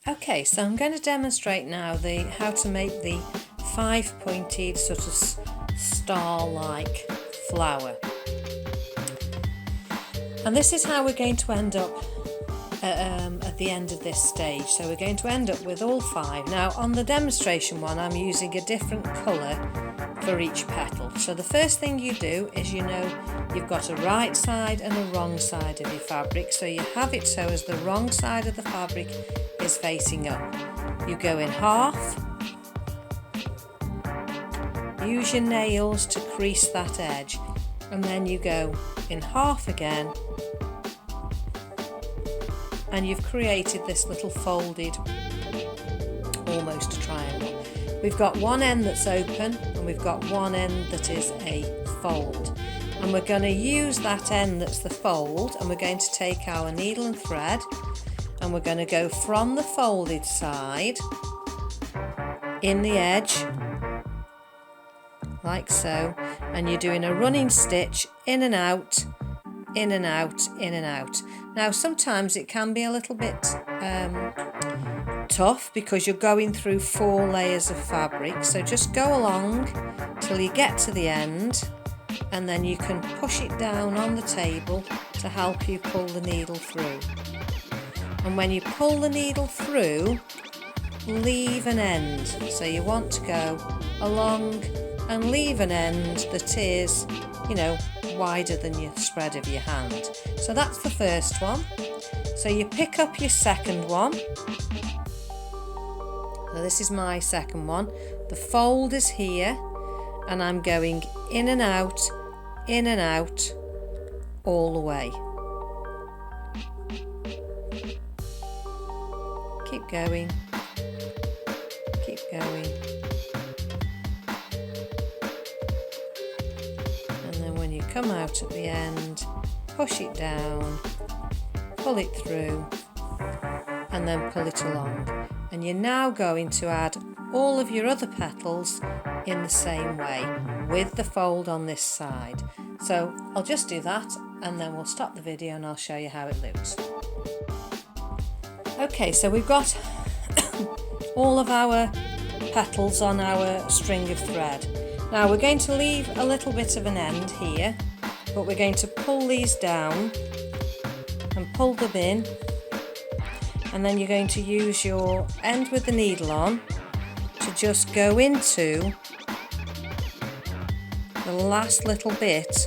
Okay, so I'm going to demonstrate now how to make the 5-pointed sort of star-like flower. And this is how we're going to end up at the end of this stage. So we're going to end up with all 5. Now on the demonstration one, I'm using a different colour for each petal. So the first thing you do is, you've got a right side and a wrong side of your fabric. So you have it so as the wrong side of the fabric is facing up. You go in half, use your nails to crease that edge, and then you go in half again, and you've created this little folded, almost a triangle. We've got one end that's open and we've got one end that is a fold, and we're going to use that end that's the fold, and we're going to take our needle and thread and we're going to go from the folded side in the edge like so, and you're doing a running stitch in and out, in and out, in and out. Now sometimes it can be a little bit tough because you're going through 4 layers of fabric, so just go along till you get to the end, and then you can push it down on the table to help you pull the needle through. And when you pull the needle through, leave an end, so you want to go along and leave an end that is, wider than your spread of your hand. So that's the first one. So you pick up your second one. So this is my second one. The fold is here, and I'm going in and out, all the way. Keep going, keep going. And then when you come out at the end, push it down, pull it through, and then pull it along. And you're now going to add all of your other petals in the same way with the fold on this side. So I'll just do that and then we'll stop the video and I'll show you how it looks. Okay, so we've got all of our petals on our string of thread. Now we're going to leave a little bit of an end here, but we're going to pull these down and pull them in, and then you're going to use your end with the needle on to just go into the last little bit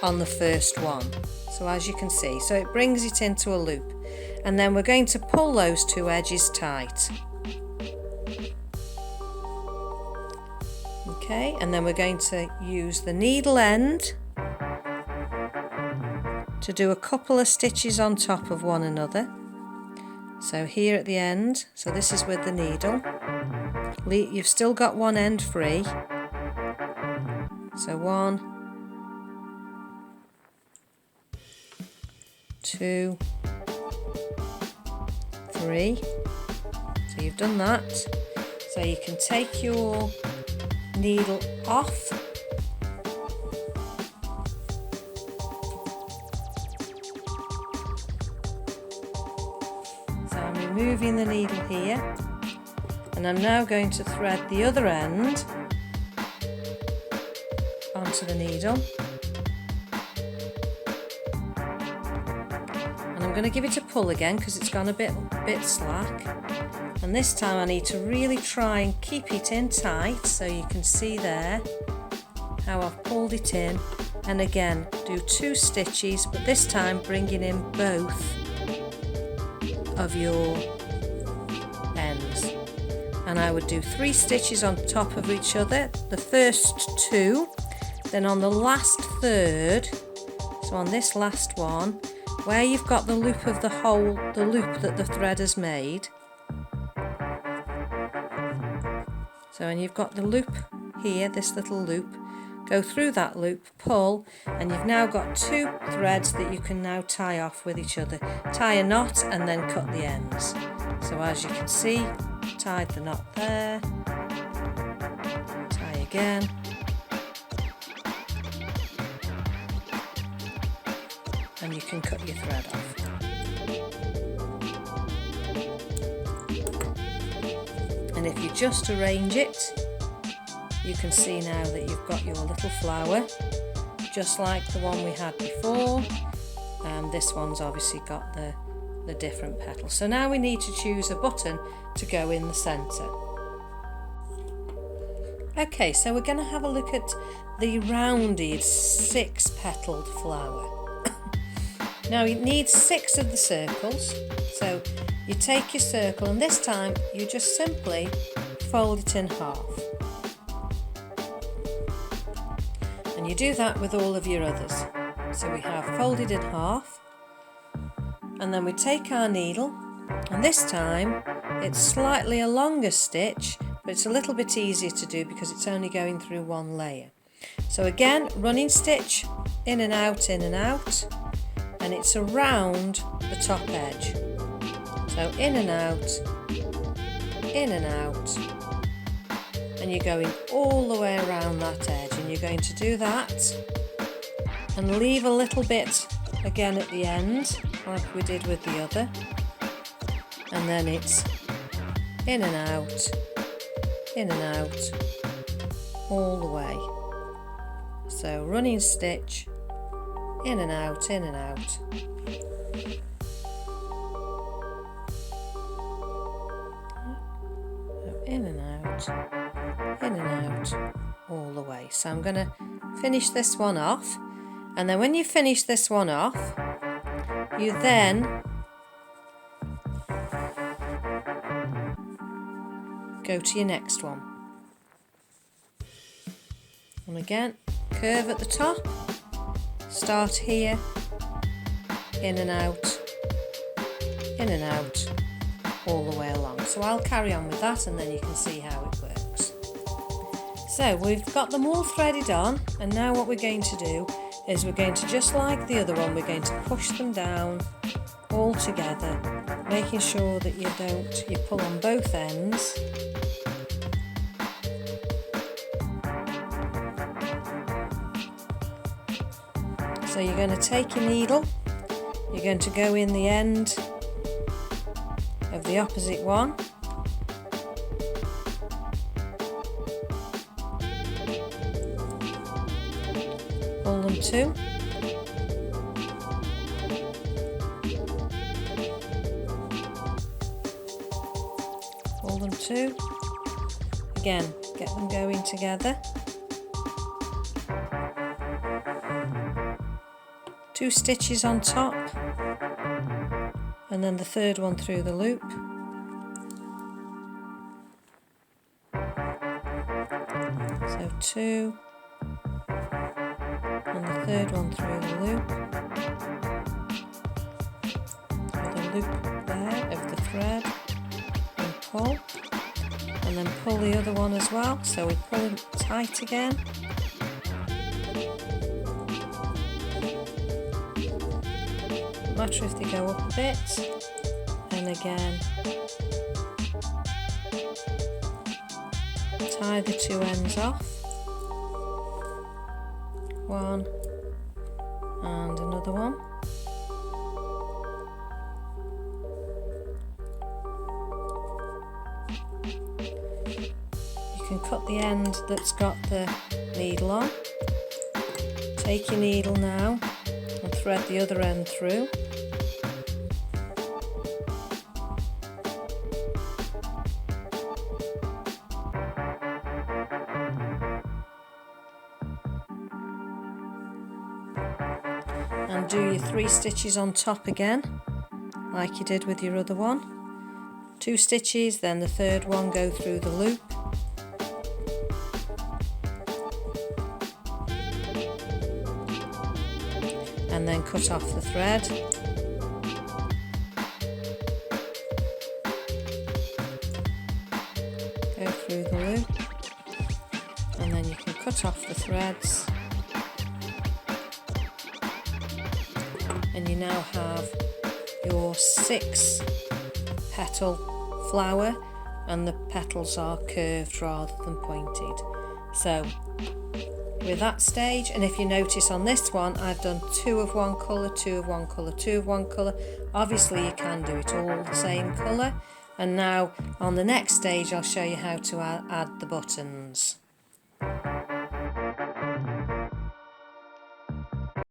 on the first one. So as you can see, so it brings it into a loop, and then we're going to pull those 2 edges tight. Okay, and then we're going to use the needle end to do a couple of stitches on top of one another. So here at the end, so this is with the needle, you've still got one end free. So 1, 2, 3. So you've done that. So you can take your needle off, so I'm removing the needle here, and I'm now going to thread the other end onto the needle, and I'm going to give it a pull again because it's gone a bit slack. And this time I need to really try and keep it in tight, so you can see there how I've pulled it in, and again do 2 stitches, but this time bringing in both of your ends, and I would do 3 stitches on top of each other, the first 2, then on the last third, so on this last one where you've got the loop of the loop that the thread has made. So when you've got the loop here, this little loop, go through that loop, pull, and you've now got 2 threads that you can now tie off with each other. Tie a knot and then cut the ends. So as you can see, tied the knot there, tie again, and you can cut your thread off. And if you just arrange it, you can see now that you've got your little flower, just like the one we had before. This one's obviously got the different petals. So now we need to choose a button to go in the centre. Okay, so we're going to have a look at the rounded 6-petaled flower. Now you need 6 of the circles, so you take your circle and this time you just simply fold it in half. And you do that with all of your others. So we have folded in half, and then we take our needle, and this time it's slightly a longer stitch, but it's a little bit easier to do because it's only going through one layer. So again, running stitch, in and out, and it's around the top edge. So in and out, and you're going all the way around that edge, and you're going to do that and leave a little bit again at the end like we did with the other, and then it's in and out all the way. So running stitch, in and out, in and out all the way. So I'm going to finish this one off, and then when you finish this one off, you then go to your next one, and again curve at the top, start here, in and out all the way along. So I'll carry on with that and then you can see how it works. So we've got them all threaded on, and now what we're going to do is we're going to, just like the other one, we're going to push them down all together, making sure that you pull on both ends. So you're going to take your needle, you're going to go in the end of the opposite one, pull them two, pull them two, again get them going together, 2 stitches on top, and then the third one through the loop. So 2, and the third one through the loop, with a loop there of the thread, and pull, and then pull the other one as well, so we pull it tight again. Matter if they go up a bit, and again tie the 2 ends off, one and another one, you can cut the end that's got the needle on, take your needle now and thread the other end through. And do your 3 stitches on top again, like you did with your other one. 2 stitches, then the third one, go through the loop. And then cut off the thread. Go through the loop. And then you can cut off the threads. And you now have your 6 petal flower, and the petals are curved rather than pointed. So with that stage, and if you notice on this one I've done 2 of one colour, 2 of one colour, 2 of one colour. Obviously you can do it all the same colour, And now on the next stage I'll show you how to add the buttons.